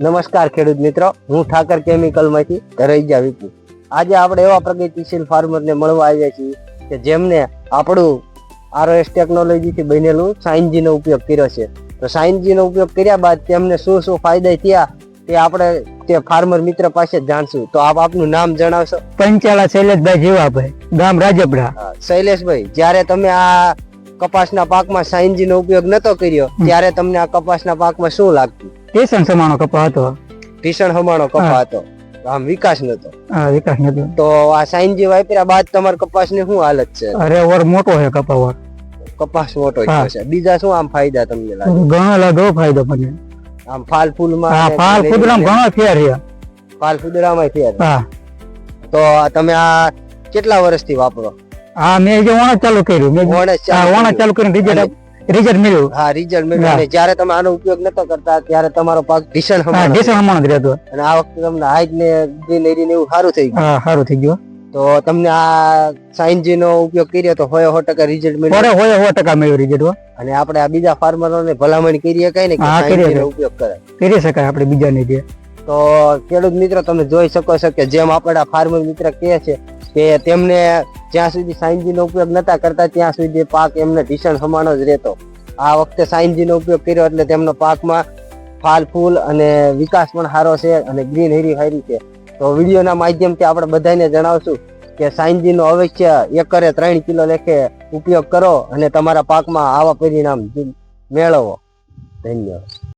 નમસ્કાર ખેડૂત મિત્રો, હું ઠાકર કેમિકલમાંથી ધરૈજા વિપુ. આજે આપણે એવા પ્રગતિશીલ ફાર્મરને મળવા આવ્યા છીએ કે જેમને આપણું ROS ટેકનોલોજીથી બનેલું સાઇનજીનો ઉપયોગ કર્યો છે. તો સાઇનજીનો ઉપયોગ કર્યા બાદ તેમને શું શું ફાયદા થયા તે આપણે તે ફાર્મર મિત્ર પાસે જાણશું. તો આપ આપનું નામ જણાવશો? પંચાલા શૈલેષભાઈ જીવાભાઈ, ગામ રાજપડા. શૈલેષભાઈ, જ્યારે તમે આ કપાસના પાકમાં સાઇનજીનો ઉપયોગ નતો કર્યો ત્યારે તમને આ કપાસના પાકમાં શું લાગતું? ટેશન સમાનો કપા હતો. ભીષણ હમાણો કપા હતો, આમ વિકાસ નતો. વિકાસ નતો. તો આ સાઇનજી વાપર્યા બાદ તમારા કપાસની શું હાલત છે? અરે ઓર મોટો છે કપા ઓર. કપાસ મોટો થયો છે. બીજા શું આમ ફાયદા તમને લાગે? ઘણો લાગો ફાયદો મને. આમ ફાલ ફૂલમાં ફાલ ફૂદરામાં ઘણો ફેર છે. ફાલ ફૂદરામાં ફેર. હા. તો તમે આ કેટલા વર્ષથી વાપરો? હા, મેં જે ઓણસ ચાલુ કર્યું. ઓણસ ચાલુ કરીને રિઝલ્ટ મળ્યું. હા, રિઝલ્ટ મળ્યું. અને જ્યારે તમે આનો ઉપયોગ નતો કરતા ત્યારે તમારો પાક ભીષણ હમાણો જ રહેતો. અને આ વખતે તમને હાઈટ ને ગ્રીનરી ને એવું સારું થઈ ગયું. હા, સારું થઈ ગયું. તો તમને આ સાઇનજી નો ઉપયોગ કર્યો તો 100% રિઝલ્ટ મળ્યું. 100% મળ્યું રિઝલ્ટ. અને આપણે આ બીજા ફાર્મરોને ભલામણ કરી શકાય ને કે સાઇનજી નો ઉપયોગ કરે? કરી શકાય આપણે બીજાને જે. તો ખેડૂત મિત્રો, તમે જોઈ શકો છો કે જેમ આપણા ફાર્મર મિત્ર કહે છે કે તેમને જ્યાં સુધી સાઇનજી નો ઉપયોગ નતા કરતા ત્યાં સુધી પાક એમને ભીષણ હમાણો જ રહેતો. આ વખતે સાઇનજી નો ઉપયોગ કર્યો એટલે તેમનો પાકમાં ફાલ ફૂલ અને વિકાસ પણ સારો છે અને ગ્રીન હેરી સારી છે. તો વિડીયોના માધ્યમથી આપણે બધાને જણાવશું કે સાઇનજી નો અવશ્ય એકરે 3 કિલો લેખે ઉપયોગ કરો અને તમારા પાકમાં આવા પરિણામ મેળવો. ધન્યવાદ.